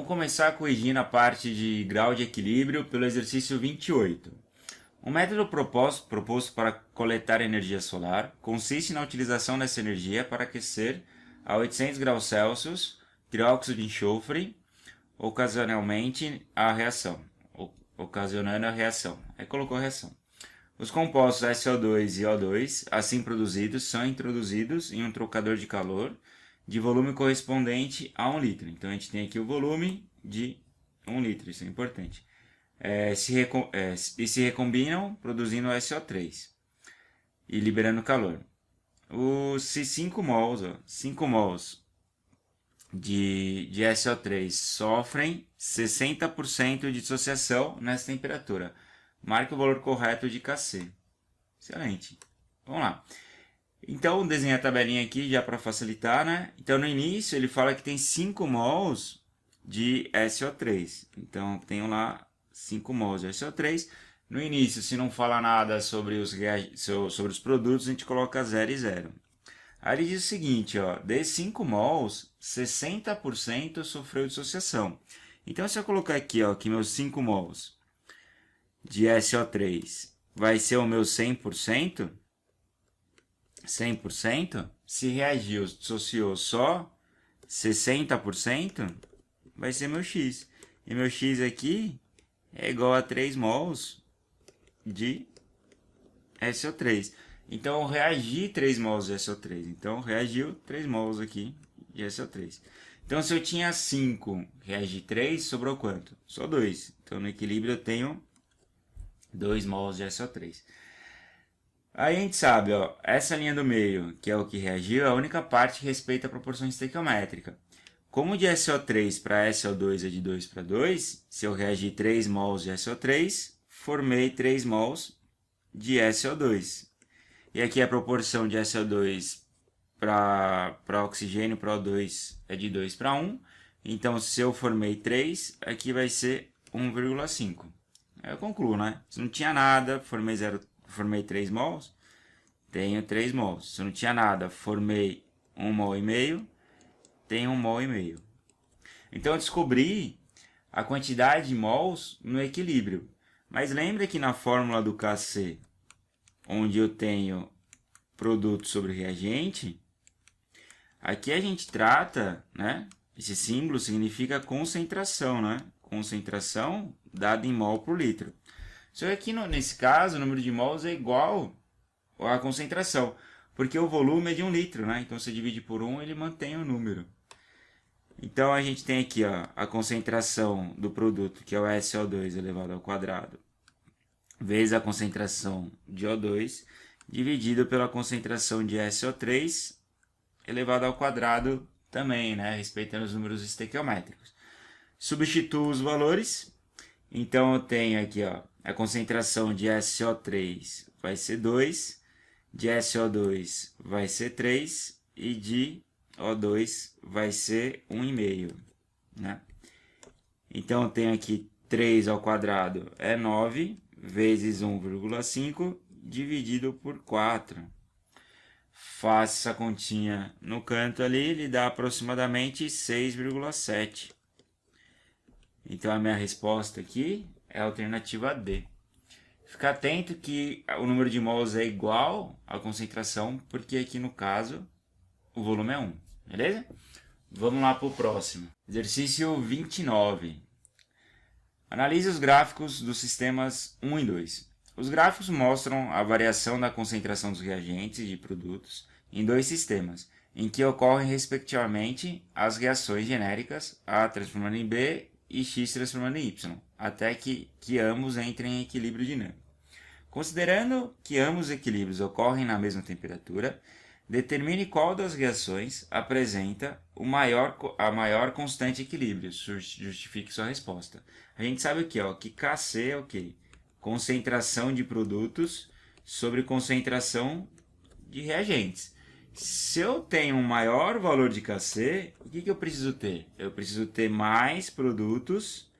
Vamos começar corrigindo a parte de grau de equilíbrio pelo exercício 28. Um método proposto para coletar energia solar consiste na utilização dessa energia para aquecer a 800 graus Celsius trióxido de enxofre, ocasionando a reação. Aí colocou a reação. Os compostos SO2 e O2, assim produzidos, são introduzidos em um trocador de calor de volume correspondente a 1 litro. Então a gente tem aqui o volume de 1 litro, isso é importante. Se recombinam produzindo SO3 e liberando calor. Se 5 mols de SO3 sofrem 60% de dissociação nessa temperatura. Marque o valor correto de Kc. Excelente. Vamos lá. Então, desenhar a tabelinha aqui já para facilitar, né? Então, no início, ele fala que tem 5 mols de SO3. Então, tenho lá 5 mols de SO3. No início, se não fala nada sobre os produtos, a gente coloca 0 e 0. Aí ele diz o seguinte, ó, de 5 mols, 60% sofreu dissociação. Então, se eu colocar aqui, ó, que meus 5 mols de SO3 vai ser o meu 100%, se reagiu, dissociou só 60%, vai ser meu X. E meu X aqui é igual a 3 mols de SO3. Então, eu reagi 3 mols de SO3. Então, reagiu 3 mols aqui de SO3. Então, se eu tinha 5, reagi 3, sobrou quanto? Só 2. Então, no equilíbrio, eu tenho 2 mols de SO3. Aí a gente sabe, ó, essa linha do meio, que é o que reagiu, é a única parte que respeita a proporção estequiométrica. Como de SO3 para SO2 é de 2 para 2, se eu reagir 3 mols de SO3, formei 3 mols de SO2. E aqui a proporção de SO2 para oxigênio para O2 é de 2 para 1. Então, se eu formei 3, aqui vai ser 1,5. Aí eu concluo, né? Se não tinha nada, formei 3 mols, tenho 3 mols. Se não tinha nada, formei 1 mol e meio, tenho 1 mol e meio. Então eu descobri a quantidade de mols no equilíbrio. Mas lembra que na fórmula do Kc, onde eu tenho produto sobre reagente, aqui a gente trata, né? Esse símbolo significa concentração, né? Concentração dada em mol por litro. Só que aqui, nesse caso, o número de mols é igual à concentração, porque o volume é de 1 litro, né? Então, se divide por 1, ele mantém o número. Então, a gente tem aqui, ó, a concentração do produto, que é o SO2 elevado ao quadrado, vezes a concentração de O2, dividido pela concentração de SO3 elevado ao quadrado também, né? Respeitando os números estequiométricos. Substituo os valores. Então, eu tenho aqui, ó, a concentração de SO3 vai ser 2, de SO2 vai ser 3 e de O2 vai ser 1,5, né? Então, eu tenho aqui 3 ao quadrado é 9, vezes 1,5, dividido por 4. Faço essa continha no canto ali, ele dá aproximadamente 6,7. Então, a minha resposta aqui é a alternativa D. Fica atento que o número de mols é igual à concentração, porque aqui no caso o volume é 1. Beleza? Vamos lá para o próximo. Exercício 29. Analise os gráficos dos sistemas 1 e 2. Os gráficos mostram a variação da concentração dos reagentes e de produtos em dois sistemas, em que ocorrem respectivamente as reações genéricas A transformando em B e X transformando em Y, até que ambos entrem em equilíbrio dinâmico. Considerando que ambos os equilíbrios ocorrem na mesma temperatura, determine qual das reações apresenta a maior constante de equilíbrio. Justifique sua resposta. A gente sabe aqui, ó, que Kc é o quê? Concentração de produtos sobre concentração de reagentes. Se eu tenho um maior valor de Kc, o que eu preciso ter? Eu preciso ter mais produtos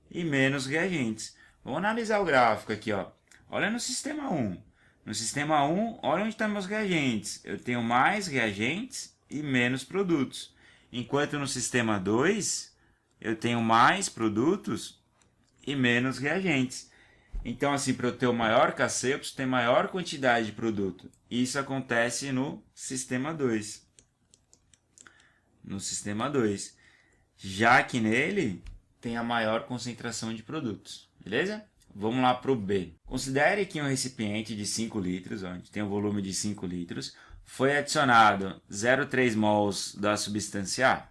e menos reagentes. Vamos analisar o gráfico aqui, ó. Olha no sistema 1. No sistema 1, olha onde estão meus reagentes. Eu tenho mais reagentes e menos produtos. Enquanto no sistema 2, eu tenho mais produtos e menos reagentes. Então, assim, para eu ter o maior KC, eu preciso ter maior quantidade de produto. Isso acontece no sistema 2. No sistema 2. Já que nele tem a maior concentração de produtos. Beleza? Vamos lá para o B. Considere que em um recipiente de 5 litros, onde tem um volume de 5 litros, foi adicionado 0,3 mols da substância A.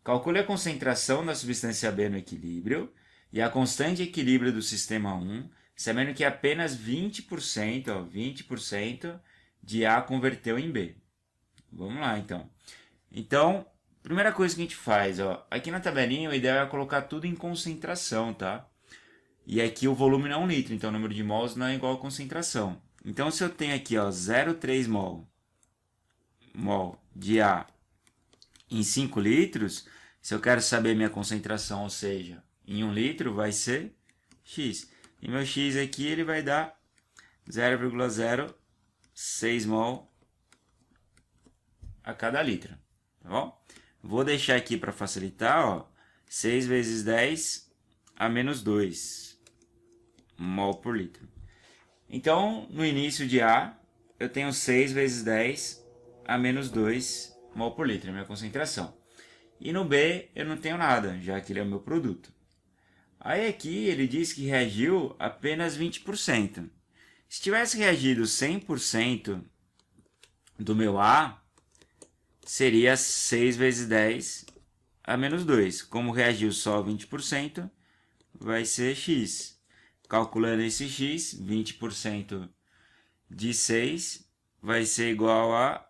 Calcule a concentração da substância B no equilíbrio e a constante de equilíbrio do sistema 1, sabendo que apenas 20% de A converteu em B. Vamos lá, então. Então, primeira coisa que a gente faz, ó, aqui na tabelinha o ideal é colocar tudo em concentração, tá? E aqui o volume não é 1 litro, então o número de mols não é igual a concentração. Então, se eu tenho aqui 0,3 mol de A em 5 litros, se eu quero saber minha concentração, ou seja, em 1 litro, vai ser X. E meu X aqui ele vai dar 0,06 mol a cada litro. Tá bom? Vou deixar aqui para facilitar, ó, 6 vezes 10 a menos 2 mol por litro. Então, no início de A, eu tenho 6 vezes 10 a menos 2 mol por litro, a minha concentração. E no B, eu não tenho nada, já que ele é o meu produto. Aí aqui ele diz que reagiu apenas 20%. Se tivesse reagido 100% do meu A, seria 6 vezes 10 a menos 2. Como reagiu só 20%, vai ser X. Calculando esse X, 20% de 6 vai ser igual a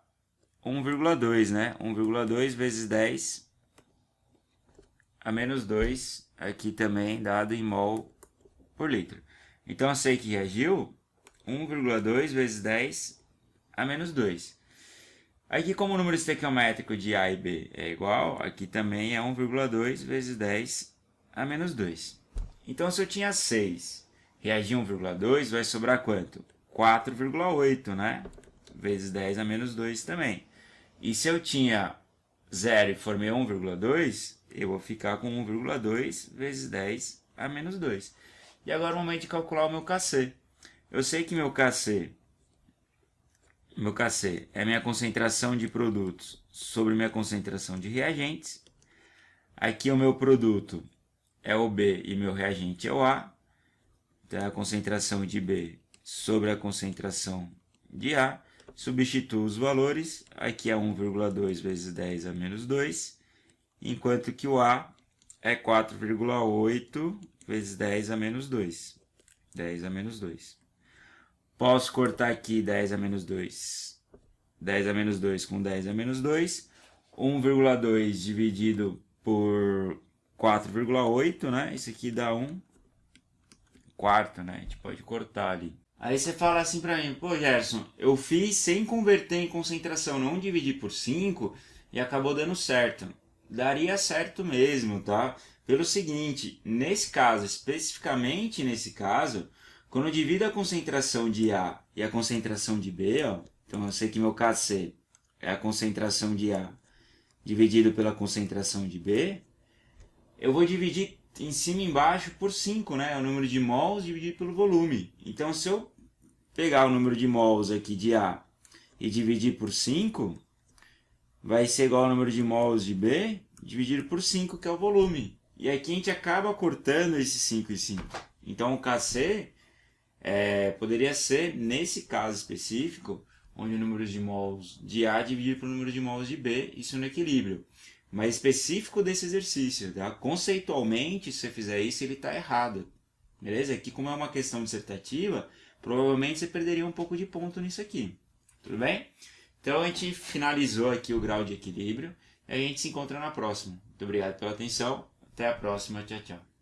1,2, né? 1,2 vezes 10 a menos 2, aqui também dado em mol por litro. Então eu sei que reagiu 1,2 vezes 10 a menos 2. Aqui, como o número estequiométrico de A e B é igual, aqui também é 1,2 vezes 10 a menos 2. Então, se eu tinha 6, reagir 1,2, vai sobrar quanto? 4,8, né? Vezes 10 a menos 2 também. E se eu tinha 0 e formei 1,2, eu vou ficar com 1,2 vezes 10 a menos 2. E agora é o momento de calcular o meu KC. Eu sei que meu KC é minha concentração de produtos sobre minha concentração de reagentes. Aqui o meu produto é o B e meu reagente é o A. Então, a concentração de B sobre a concentração de A. Substituo os valores. Aqui é 1,2 vezes 10 a menos 2. Enquanto que o A é 4,8 vezes 10 a menos 2. 10 a menos 2. Posso cortar aqui 10 a menos 2. 10 a menos 2 com 10 a menos 2. 1,2 dividido por 4,8, né? Isso aqui dá 1 quarto, né? A gente pode cortar ali. Aí você fala assim pra mim, pô Gerson, eu fiz sem converter em concentração, não dividi por 5 e acabou dando certo. Daria certo mesmo, tá? Pelo seguinte, nesse caso, especificamente nesse caso, quando eu divido a concentração de A e a concentração de B, ó, então eu sei que meu KC é a concentração de A dividido pela concentração de B, eu vou dividir em cima e embaixo por 5, né? O número de mols dividido pelo volume. Então, se eu pegar o número de mols aqui de A e dividir por 5, vai ser igual ao número de mols de B dividido por 5, que é o volume. E aqui a gente acaba cortando esses 5 e 5. Então, o KC poderia ser, nesse caso específico, onde o número de mols de A dividido pelo número de mols de B, isso no equilíbrio. Mas específico desse exercício, tá? Conceitualmente, se você fizer isso, ele está errado. Beleza? Aqui, como é uma questão dissertativa, provavelmente você perderia um pouco de ponto nisso aqui. Tudo bem? Então, a gente finalizou aqui o grau de equilíbrio e a gente se encontra na próxima. Muito obrigado pela atenção. Até a próxima. Tchau, tchau.